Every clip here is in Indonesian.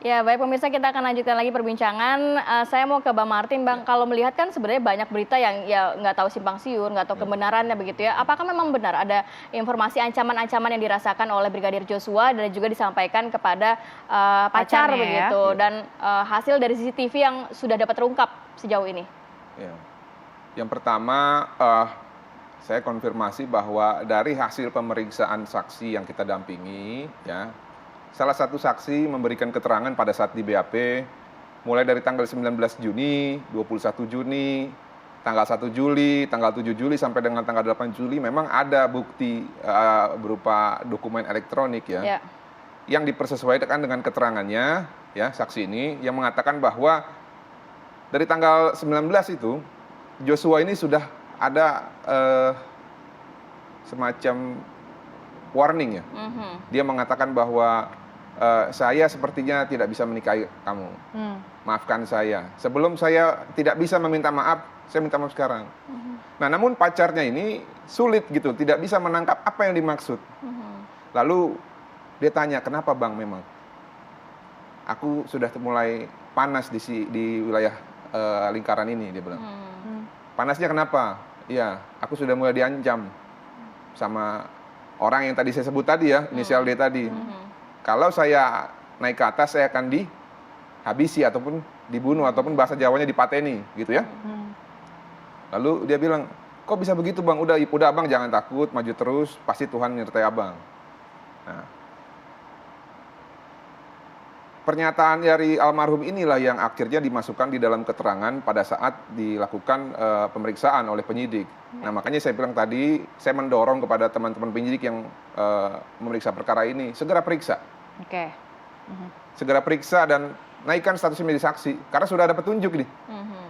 Ya, baik pemirsa, kita akan lanjutkan lagi perbincangan. Saya mau ke Bang Martin, Bang. Kalau melihat kan sebenarnya banyak berita yang ya nggak tahu simpang siur, nggak tahu kebenarannya begitu ya. Apakah memang benar ada informasi ancaman-ancaman yang dirasakan oleh Brigadir Joshua dan juga disampaikan kepada pacar Pacarnya ya? begitu, dan hasil dari CCTV yang sudah dapat terungkap sejauh ini? Ya. Yang pertama, saya konfirmasi bahwa dari hasil pemeriksaan saksi yang kita dampingi, ya, salah satu saksi memberikan keterangan pada saat di BAP, mulai dari tanggal 19 Juni, 21 Juni, tanggal 1 Juli, tanggal 7 Juli sampai dengan tanggal 8 Juli memang ada bukti berupa dokumen elektronik ya, yang dipersesuaikan dengan keterangannya, ya, saksi ini yang mengatakan bahwa dari tanggal 19 itu Joshua ini sudah ada semacam warning ya. Dia mengatakan bahwa saya sepertinya tidak bisa menikahi kamu. Maafkan saya. Sebelum saya tidak bisa meminta maaf, saya minta maaf sekarang. Nah, namun pacarnya ini sulit gitu, tidak bisa menangkap apa yang dimaksud. Lalu dia tanya, kenapa Bang memang? Aku sudah mulai panas di wilayah lingkaran ini, dia bilang. Panasnya kenapa? Ya, aku sudah mulai diancam sama orang yang tadi saya sebut tadi ya, inisial D tadi. Kalau saya naik ke atas, saya akan dihabisi ataupun dibunuh ataupun bahasa Jawanya dipateni, gitu ya. Lalu dia bilang, kok bisa begitu Bang? Udah Abang jangan takut, maju terus, pasti Tuhan menyertai Abang. Nah, pernyataan dari almarhum inilah yang akhirnya dimasukkan di dalam keterangan pada saat dilakukan pemeriksaan oleh penyidik. Nah, makanya saya bilang tadi, saya mendorong kepada teman-teman penyidik yang memeriksa perkara ini, segera periksa. Segera periksa dan naikkan statusnya menjadi saksi, karena sudah ada petunjuk nih.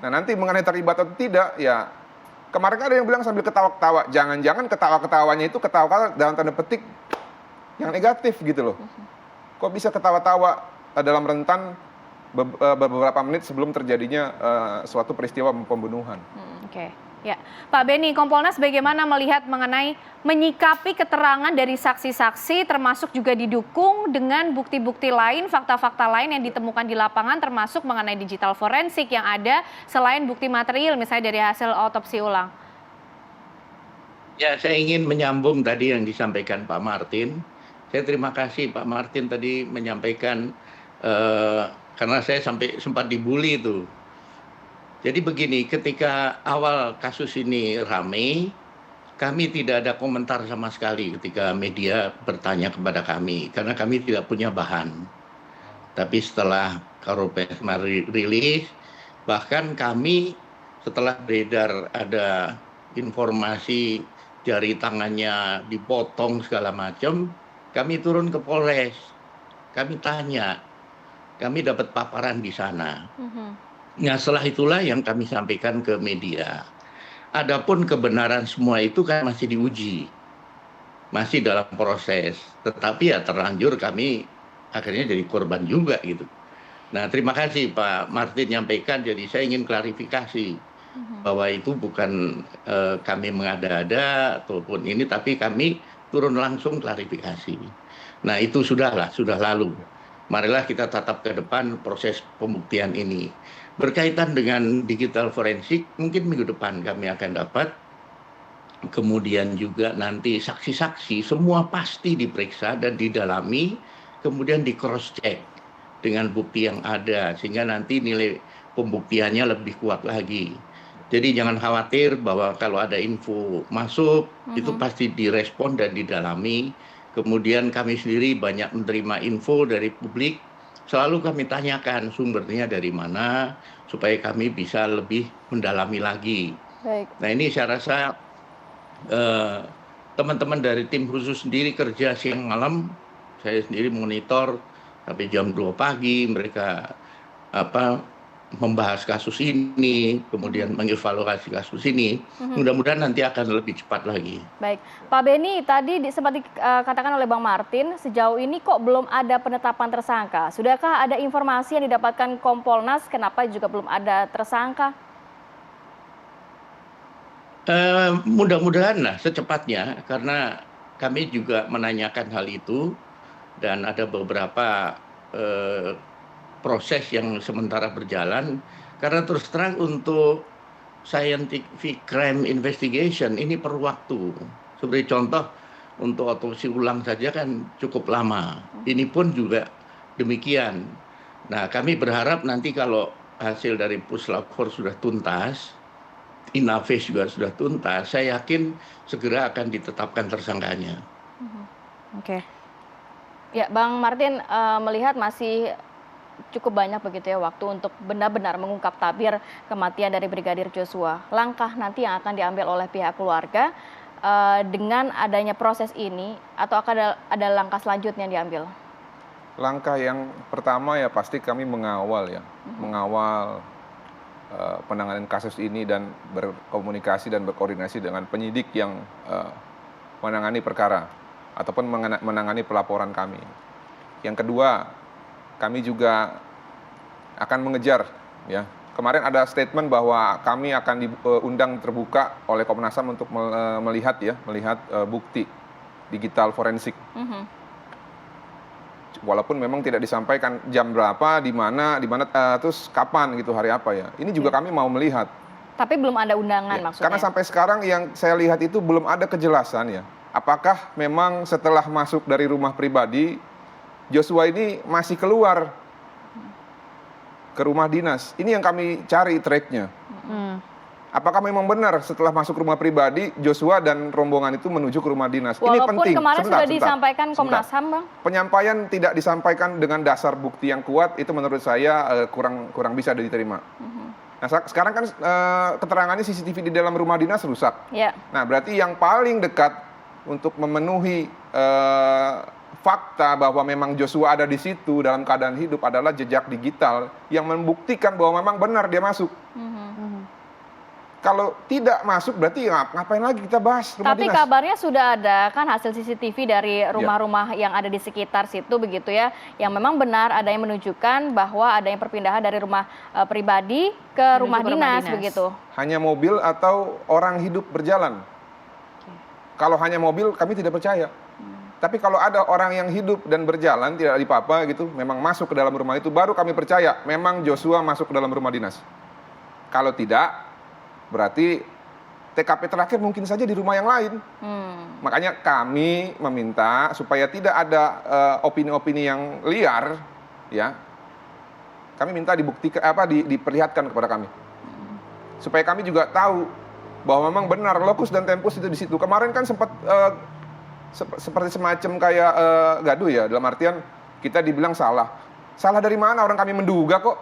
Nah, nanti mengenai terlibat atau tidak, ya kemarin ada yang bilang sambil ketawa-ketawa, jangan-jangan ketawa-ketawanya itu ketawa dalam tanda petik yang negatif gitu loh. Kok bisa ketawa-tawa dalam rentan beberapa menit sebelum terjadinya suatu peristiwa pembunuhan. Ya, Pak Beni, Kompolnas bagaimana melihat mengenai menyikapi keterangan dari saksi-saksi, termasuk juga didukung dengan bukti-bukti lain, fakta-fakta lain yang ditemukan di lapangan, termasuk mengenai digital forensik yang ada selain bukti material, misalnya dari hasil otopsi ulang? Ya, saya ingin menyambung tadi yang disampaikan Pak Martin. Saya terima kasih Pak Martin tadi menyampaikan, karena saya sampai sempat dibully itu. Jadi begini, ketika awal kasus ini ramai, kami tidak ada komentar sama sekali ketika media bertanya kepada kami, karena kami tidak punya bahan. Tapi setelah Karopes rilis, bahkan kami setelah beredar ada informasi jari tangannya dipotong segala macam, kami turun ke Polres, kami tanya, kami dapat paparan di sana. Nah, setelah itulah yang kami sampaikan ke media. Adapun kebenaran semua itu kan masih diuji, masih dalam proses. Tetapi ya terlanjur kami akhirnya jadi korban juga gitu. Nah, terima kasih Pak Martin nyampaikan. Jadi saya ingin klarifikasi bahwa itu bukan kami mengada-ada ataupun ini, tapi kami turun langsung klarifikasi. Nah, itu sudah lalu. Marilah kita tatap ke depan proses pembuktian ini. Berkaitan dengan digital forensik, mungkin minggu depan kami akan dapat. Kemudian juga nanti saksi-saksi semua pasti diperiksa dan didalami, kemudian di cross check dengan bukti yang ada, sehingga nanti nilai pembuktiannya lebih kuat lagi. Jadi jangan khawatir bahwa kalau ada info masuk, itu pasti direspon dan didalami. Kemudian kami sendiri banyak menerima info dari publik, selalu kami tanyakan sumbernya dari mana, supaya kami bisa lebih mendalami lagi. Nah, ini saya rasa teman-teman dari tim khusus sendiri kerja siang malam, saya sendiri monitor sampai jam 2 pagi, mereka membahas kasus ini, kemudian mengevaluasi kasus ini. Mudah-mudahan nanti akan lebih cepat lagi. Baik, Pak Beni, tadi seperti katakan oleh Bang Martin, sejauh ini kok belum ada penetapan tersangka. Sudahkah ada informasi yang didapatkan Kompolnas, kenapa juga belum ada tersangka? Mudah-mudahan lah secepatnya, karena kami juga menanyakan hal itu, dan ada beberapa proses yang sementara berjalan. Karena terus terang untuk scientific crime investigation ini perlu waktu. Seperti contoh untuk otopsi ulang saja kan cukup lama. Ini pun juga demikian. Nah, kami berharap nanti kalau hasil dari Puslap 4 sudah tuntas, Inavis juga sudah tuntas, saya yakin segera akan ditetapkan tersangkanya. Oke. Ya, Bang Martin, melihat masih cukup banyak begitu ya waktu untuk benar-benar mengungkap tabir kematian dari Brigadir Joshua. Langkah nanti yang akan diambil oleh pihak keluarga dengan adanya proses ini, atau akan ada langkah selanjutnya yang diambil? Langkah yang pertama ya pasti kami mengawal mengawal penanganan kasus ini dan berkomunikasi dan berkoordinasi dengan penyidik yang menangani perkara ataupun menangani pelaporan kami. Yang kedua, kami juga akan mengejar, ya. Kemarin ada statement bahwa kami akan diundang terbuka oleh Komnas HAM untuk melihat bukti digital forensik. Walaupun memang tidak disampaikan jam berapa, di mana, terus kapan gitu, hari apa ya. Ini juga kami mau melihat. Tapi belum ada undangan Ya, maksudnya? karena sampai sekarang yang saya lihat itu belum ada kejelasan ya. Apakah memang setelah masuk dari rumah pribadi, Joshua ini masih keluar ke rumah dinas? Ini yang kami cari tracknya. Apakah memang benar setelah masuk rumah pribadi, Joshua dan rombongan itu menuju ke rumah dinas? Ini Walaupun penting. kemarin sudah disampaikan Komnas HAM, Bang. Penyampaian tidak disampaikan dengan dasar bukti yang kuat, itu menurut saya kurang bisa diterima. Nah, sekarang kan keterangannya CCTV di dalam rumah dinas rusak. Ya. Nah, berarti yang paling dekat untuk memenuhi fakta bahwa memang Joshua ada di situ dalam keadaan hidup adalah jejak digital yang membuktikan bahwa memang benar dia masuk. Kalau tidak masuk berarti ngapain lagi kita bahas rumah Tapi dinas? kabarnya sudah ada kan hasil CCTV dari rumah-rumah yang ada di sekitar situ begitu ya, yang memang benar ada yang menunjukkan bahwa ada yang perpindahan dari rumah pribadi ke rumah dinas begitu. Hanya mobil atau orang hidup berjalan. Kalau hanya mobil kami tidak percaya. Tapi kalau ada orang yang hidup dan berjalan tidak dipapa gitu, memang masuk ke dalam rumah itu, baru kami percaya memang Joshua masuk ke dalam rumah dinas. Kalau tidak, berarti TKP terakhir mungkin saja di rumah yang lain. Makanya kami meminta supaya tidak ada opini-opini yang liar, ya. Kami minta dibuktikan diperlihatkan kepada kami. Supaya kami juga tahu bahwa memang benar lokus dan tempus itu di situ. Kemarin kan sempat seperti semacam kayak gaduh ya, dalam artian kita dibilang salah. Salah dari mana? Orang kami menduga kok.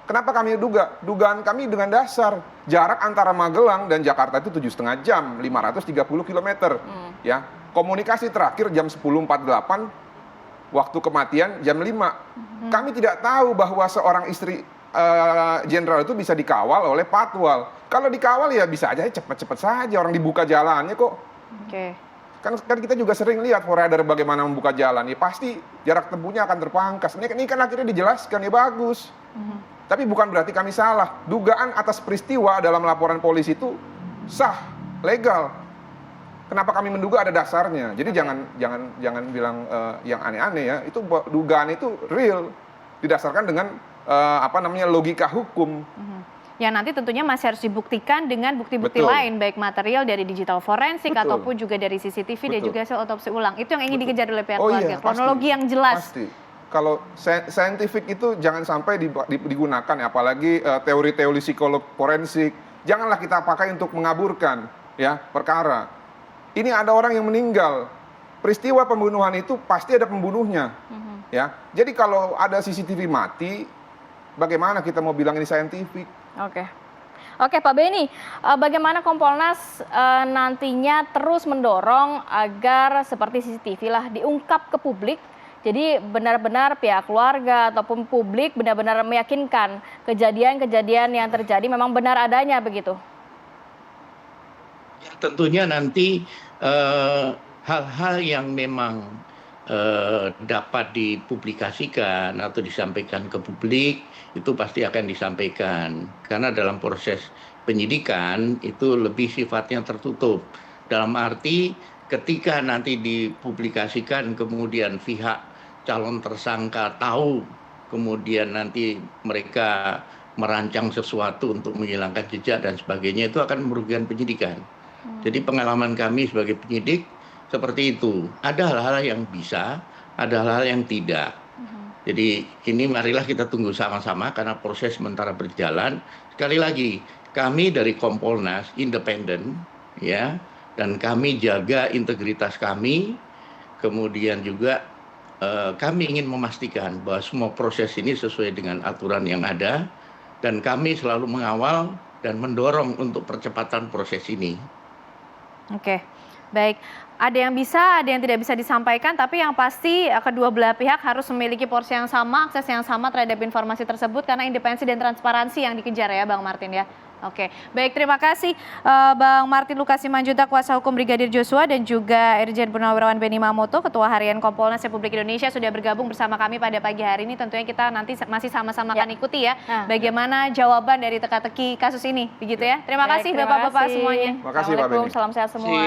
Kenapa kami duga? Dugaan kami dengan dasar jarak antara Magelang dan Jakarta itu 7,5 jam, 530 km. Ya, komunikasi terakhir jam 10.48, waktu kematian jam 5. Kami tidak tahu bahwa seorang istri jenderal itu bisa dikawal oleh patwal. Kalau dikawal ya bisa aja cepat-cepat saja orang dibuka jalannya kok. Kan kita juga sering lihat forerunner bagaimana membuka jalan. Ya pasti jarak tempuhnya akan terpangkas. Ini kan akhirnya dijelaskan, ya bagus. Tapi bukan berarti kami salah. Dugaan atas peristiwa dalam laporan polisi itu sah, legal. Kenapa kami menduga ada dasarnya? Jadi jangan bilang yang aneh-aneh ya. Itu dugaan itu real, didasarkan dengan logika hukum. Yang nanti tentunya masih harus dibuktikan dengan bukti-bukti lain, baik material dari digital forensik ataupun juga dari CCTV dan juga hasil otopsi ulang. Itu yang ingin dikejar oleh pihak keluarga. Kronologi yang jelas. Pasti. Kalau scientific itu jangan sampai digunakan, ya, apalagi teori-teori psikolog forensik. Janganlah kita pakai untuk mengaburkan ya perkara. Ini ada orang yang meninggal. Peristiwa pembunuhan itu pasti ada pembunuhnya. Ya. Jadi kalau ada CCTV mati, bagaimana kita mau bilang ini scientific? Oke Pak Beni, bagaimana Kompolnas nantinya terus mendorong agar seperti CCTV lah diungkap ke publik, jadi benar-benar pihak keluarga ataupun publik benar-benar meyakinkan kejadian-kejadian yang terjadi memang benar adanya begitu? Ya, tentunya nanti hal-hal yang memang dapat dipublikasikan atau disampaikan ke publik itu pasti akan disampaikan, karena dalam proses penyidikan itu lebih sifatnya tertutup, dalam arti ketika nanti dipublikasikan kemudian pihak calon tersangka tahu kemudian nanti mereka merancang sesuatu untuk menghilangkan jejak dan sebagainya, itu akan merugikan penyidikan. Jadi pengalaman kami sebagai penyidik seperti itu. Ada hal-hal yang bisa, ada hal-hal yang tidak. Jadi ini marilah kita tunggu sama-sama karena proses sementara berjalan. Sekali lagi, kami dari Kompolnas independen, ya, dan kami jaga integritas kami. Kemudian juga kami ingin memastikan bahwa semua proses ini sesuai dengan aturan yang ada, dan kami selalu mengawal dan mendorong untuk percepatan proses ini. Oke, baik. Ada yang bisa, ada yang tidak bisa disampaikan, tapi yang pasti kedua belah pihak harus memiliki porsi yang sama, akses yang sama terhadap informasi tersebut, karena independensi dan transparansi yang dikejar ya Bang Martin ya. Oke, baik, terima kasih Bang Martin Lukasi Manjuntak, kuasa hukum Brigadir Joshua, dan juga Irjen Purnawirawan Benny Mamoto, Ketua Harian Kompolnas Republik Indonesia, sudah bergabung bersama kami pada pagi hari ini. Tentunya kita nanti masih sama-sama akan ikuti ya bagaimana jawaban dari teka-teki kasus ini, begitu ya. Terima kasih Bapak-Bapak semuanya. Terima kasih Pak Benny. Salam sehat semua.